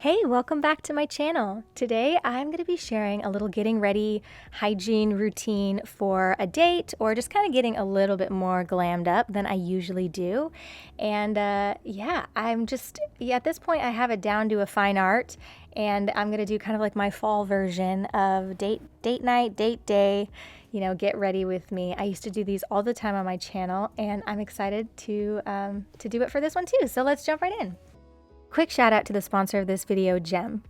Hey, welcome back to my channel. Today I'm going to be sharing a little getting ready hygiene routine for a date or just kind of getting a little bit more glammed up than I usually do. And at this point I have it down to a fine art, and I'm going to do kind of like my fall version of date night, date day, get ready with me. I used to do these all the time on my channel, and I'm excited to do it for this one too. So let's jump right in. Quick shout out to the sponsor of this video, Gem.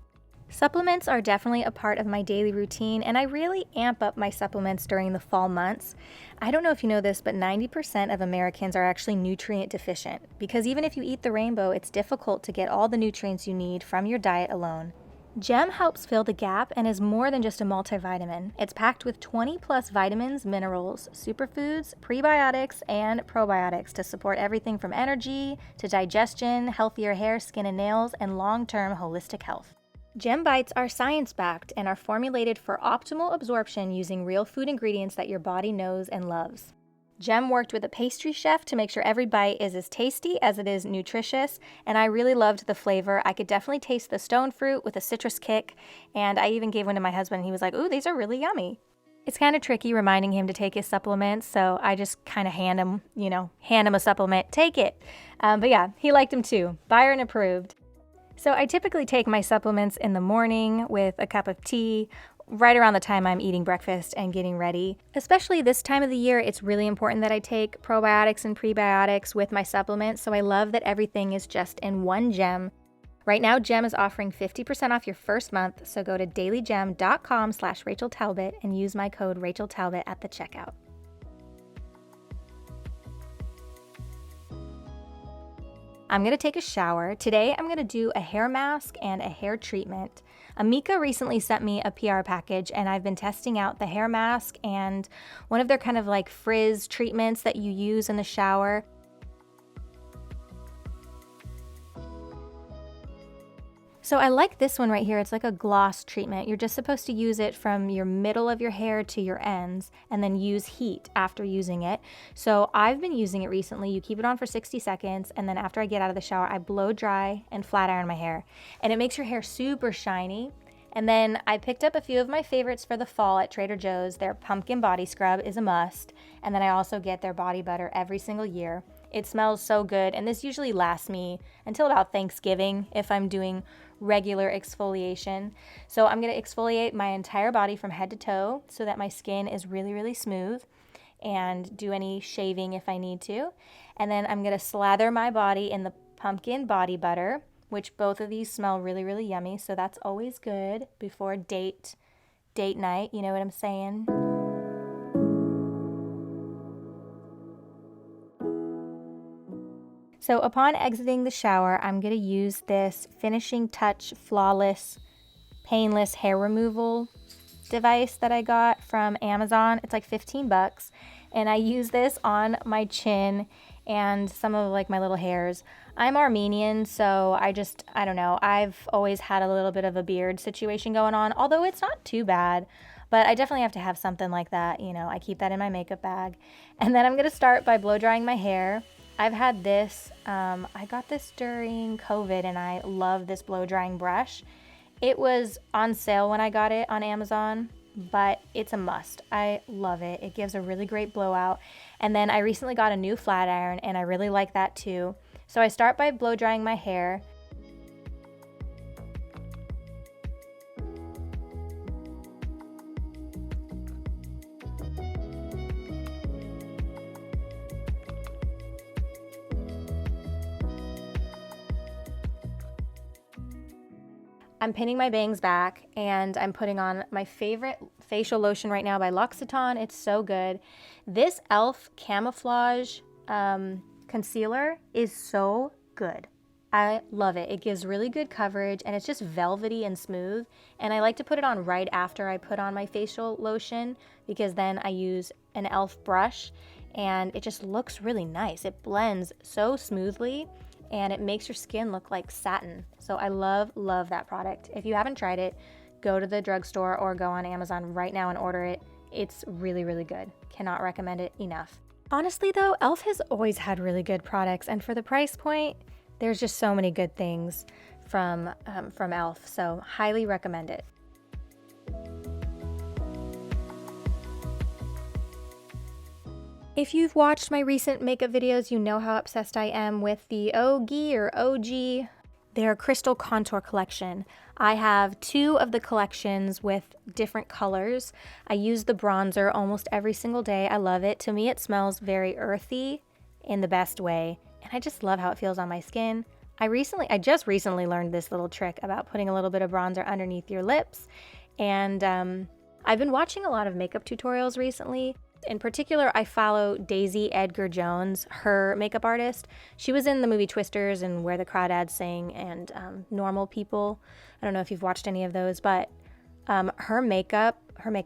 Supplements are definitely a part of my daily routine, and I really amp up my supplements during the fall months. I don't know if you know this, but 90% of Americans are actually nutrient deficient, because even if you eat the rainbow, it's difficult to get all the nutrients you need from your diet alone. Gem helps fill the gap and is more than just a multivitamin. It's packed with 20 plus vitamins, minerals, superfoods, prebiotics, and probiotics to support everything from energy to digestion, healthier hair, skin, and nails, and long-term holistic health. Gem Bites are science-backed and are formulated for optimal absorption using real food ingredients that your body knows and loves. Gem worked with a pastry chef to make sure every bite is as tasty as it is nutritious, and I really loved the flavor. I could definitely taste the stone fruit with a citrus kick, and I even gave one to my husband, and he was like, "Ooh, these are really yummy." It's kind of tricky reminding him to take his supplements, so I just kind of hand him a supplement, take it. But yeah, he liked them too. Byron approved. So I typically take my supplements in the morning with a cup of tea, right around the time I'm eating breakfast and getting ready. Especially this time of the year, it's really important that I take probiotics and prebiotics with my supplements, so I love that everything is just in one Gem. Right now, Gem is offering 50% off your first month, so go to dailygem.com/Rachel Talbott and use my code Rachel Talbott at the checkout. I'm going to take a shower. Today, I'm going to do a hair mask and a hair treatment. Amika recently sent me a PR package, and I've been testing out the hair mask and one of their kind of like frizz treatments that you use in the shower. So I like this one right here. It's like a gloss treatment. You're just supposed to use it from your middle of your hair to your ends and then use heat after using it. So I've been using it recently. You keep it on for 60 seconds, and then after I get out of the shower, I blow dry and flat iron my hair. And it makes your hair super shiny. And then I picked up a few of my favorites for the fall at Trader Joe's. Their pumpkin body scrub is a must. And then I also get their body butter every single year. It smells so good, and this usually lasts me until about Thanksgiving if I'm doing regular exfoliation. So I'm going to exfoliate my entire body from head to toe so that my skin is really, really smooth, and do any shaving if I need to. And then I'm going to slather my body in the pumpkin body butter, which both of these smell really, really yummy. So that's always good before date night. You know what I'm saying? So upon exiting the shower, I'm going to use this Finishing Touch Flawless Painless Hair Removal device that I got from Amazon. It's like 15 bucks. And I use this on my chin and some of like my little hairs. I'm Armenian, so I don't know. I've always had a little bit of a beard situation going on, although it's not too bad. But I definitely have to have something like that. I keep that in my makeup bag. And then I'm going to start by blow drying my hair. I've had this, I got this during COVID, and I love this blow drying brush. It was on sale when I got it on Amazon, but it's a must. I love it. It gives a really great blowout. And then I recently got a new flat iron, and I really like that too. So I start by blow drying my hair. I'm pinning my bangs back, and I'm putting on my favorite facial lotion right now by L'Occitane. It's so good. This e.l.f. Camouflage concealer is so good. I love it. It gives really good coverage, and it's just velvety and smooth. And I like to put it on right after I put on my facial lotion, because then I use an e.l.f. brush, and it just looks really nice. It blends so smoothly, and it makes your skin look like satin. So I love that product. If you haven't tried it, go to the drugstore or go on Amazon right now and order it. It's really, really good. Cannot recommend it enough. Honestly though, e.l.f. has always had really good products, and for the price point, there's just so many good things. from e.l.f. So highly recommend it. If you've watched my recent makeup videos, you know how obsessed I am with the OG, their Crystal Contour Collection. I have 2 of the collections with different colors. I use the bronzer almost every single day. I love it. To me, it smells very earthy in the best way, and I just love how it feels on my skin. I just recently learned this little trick about putting a little bit of bronzer underneath your lips, and I've been watching a lot of makeup tutorials recently. In particular, I follow Daisy Edgar Jones, her makeup artist. She was in the movie Twisters and Where the Crawdads Sing and Normal People. I don't know if you've watched any of those, but her makeup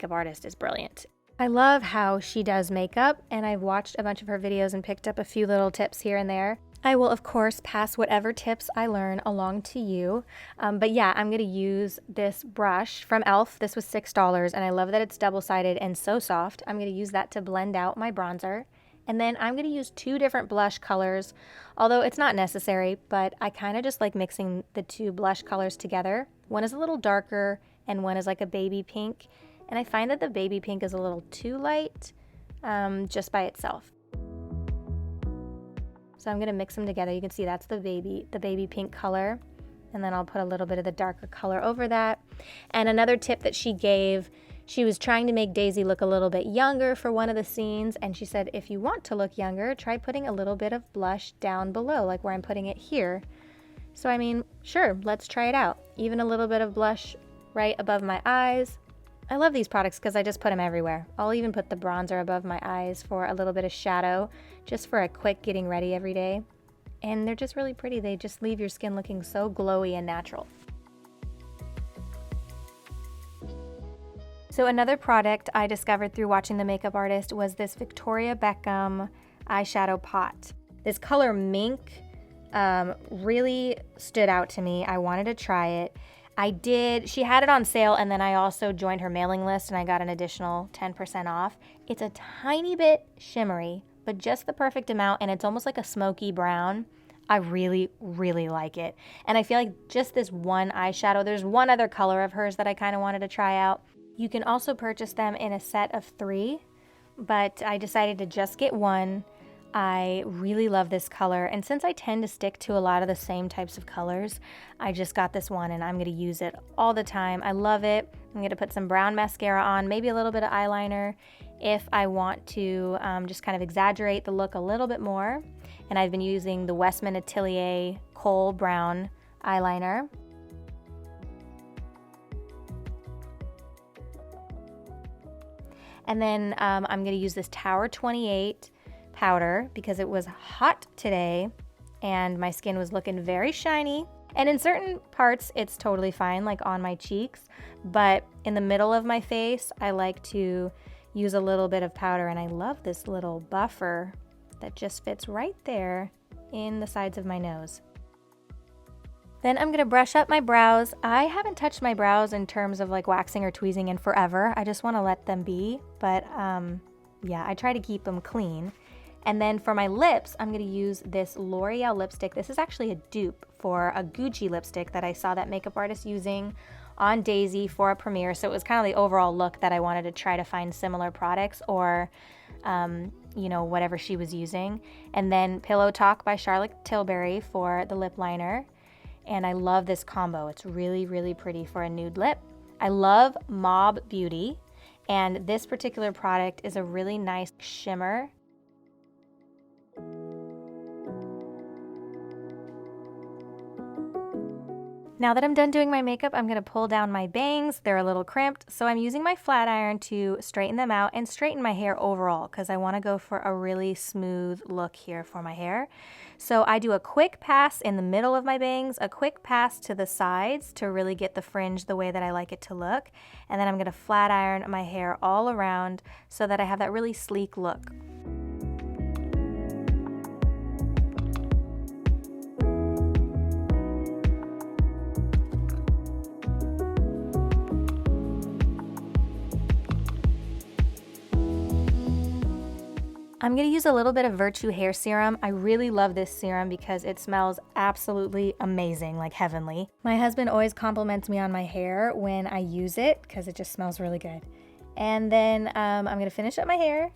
artist is brilliant. I love how she does makeup, and I've watched a bunch of her videos and picked up a few little tips here and there. I will, of course, pass whatever tips I learn along to you. But yeah, I'm going to use this brush from e.l.f. This was $6, and I love that it's double-sided and so soft. I'm going to use that to blend out my bronzer. And then I'm going to use 2 different blush colors, although it's not necessary, but I kind of just like mixing the 2 blush colors together. One is a little darker, and one is like a baby pink. And I find that the baby pink is a little too light just by itself. So I'm going to mix them together. You can see that's the baby pink color. And then I'll put a little bit of the darker color over that. And another tip that she gave, she was trying to make Daisy look a little bit younger for one of the scenes. And she said, if you want to look younger, try putting a little bit of blush down below, like where I'm putting it here. So I mean, sure, let's try it out. Even a little bit of blush right above my eyes. I love these products because I just put them everywhere. I'll even put the bronzer above my eyes for a little bit of shadow, just for a quick getting ready every day. And they're just really pretty. They just leave your skin looking so glowy and natural. So another product I discovered through watching The Makeup Artist was this Victoria Beckham eyeshadow pot. This color Mink really stood out to me. I wanted to try it. She had it on sale, and then I also joined her mailing list and I got an additional 10% off. It's a tiny bit shimmery, but just the perfect amount, and it's almost like a smoky brown. I really, really like it. And I feel like just this one eyeshadow, there's one other color of hers that I kind of wanted to try out. You can also purchase them in a set of 3, but I decided to just get one. I really love this color, and since I tend to stick to a lot of the same types of colors, I just got this one and I'm going to use it all the time. I love it. I'm going to put some brown mascara on, maybe a little bit of eyeliner if I want to just kind of exaggerate the look a little bit more. And I've been using the Westman Atelier Kohl Brown eyeliner. And then I'm going to use this Tower 28 powder because it was hot today and my skin was looking very shiny. And in certain parts, it's totally fine, like on my cheeks. But in the middle of my face, I like to use a little bit of powder. And I love this little buffer that just fits right there in the sides of my nose. Then I'm going to brush up my brows. I haven't touched my brows in terms of like waxing or tweezing in forever. I just want to let them be. But yeah, I try to keep them clean. And then for my lips, I'm going to use this L'Oreal lipstick. This is actually a dupe for a Gucci lipstick that I saw that makeup artist using on Daisy for a premiere. So it was kind of the overall look that I wanted to try to find similar products or, you know, whatever she was using. And then Pillow Talk by Charlotte Tilbury for the lip liner. And I love this combo. It's really, really pretty for a nude lip. I love Mob Beauty. And this particular product is a really nice shimmer. Now that I'm done doing my makeup, I'm going to pull down my bangs. They're a little crimped, so I'm using my flat iron to straighten them out and straighten my hair overall because I want to go for a really smooth look here for my hair. So I do a quick pass in the middle of my bangs, a quick pass to the sides to really get the fringe the way that I like it to look, and then I'm going to flat iron my hair all around so that I have that really sleek look. I'm going to use a little bit of Virtue hair serum. I really love this serum because it smells absolutely amazing, like heavenly. My husband always compliments me on my hair when I use it because it just smells really good. And then I'm going to finish up my hair,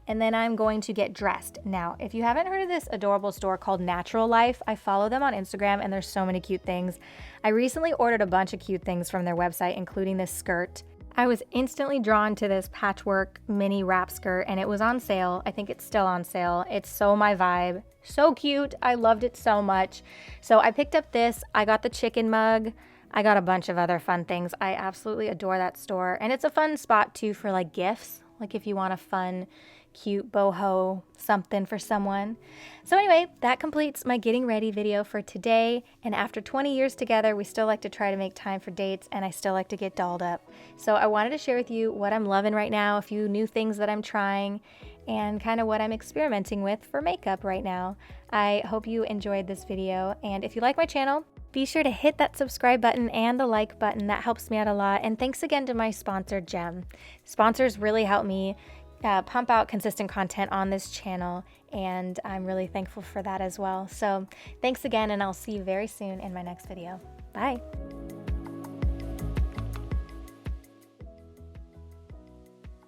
and then I'm going to get dressed. Now, if you haven't heard of this adorable store called Natural Life, I follow them on Instagram and there's so many cute things. I recently ordered a bunch of cute things from their website, including this skirt. I was instantly drawn to this patchwork mini wrap skirt and it was on sale. I think it's still on sale. It's so my vibe. So cute. I loved it so much. So I picked up this. I got the chicken mug. I got a bunch of other fun things. I absolutely adore that store. And it's a fun spot too for like gifts. Like if you want a fun, cute boho something for someone. So anyway, that completes my getting ready video for today. And after 20 years together, we still like to try to make time for dates, and I still like to get dolled up. So I wanted to share with you what I'm loving right now, a few new things that I'm trying, and kind of what I'm experimenting with for makeup right now. I hope you enjoyed this video, and if you like my channel, be sure to hit that subscribe button and the like button. That helps me out a lot. And thanks again to my sponsor, Gem. Sponsors really help me pump out consistent content on this channel, and I'm really thankful for that as well. So thanks again, and I'll see you very soon in my next video. Bye.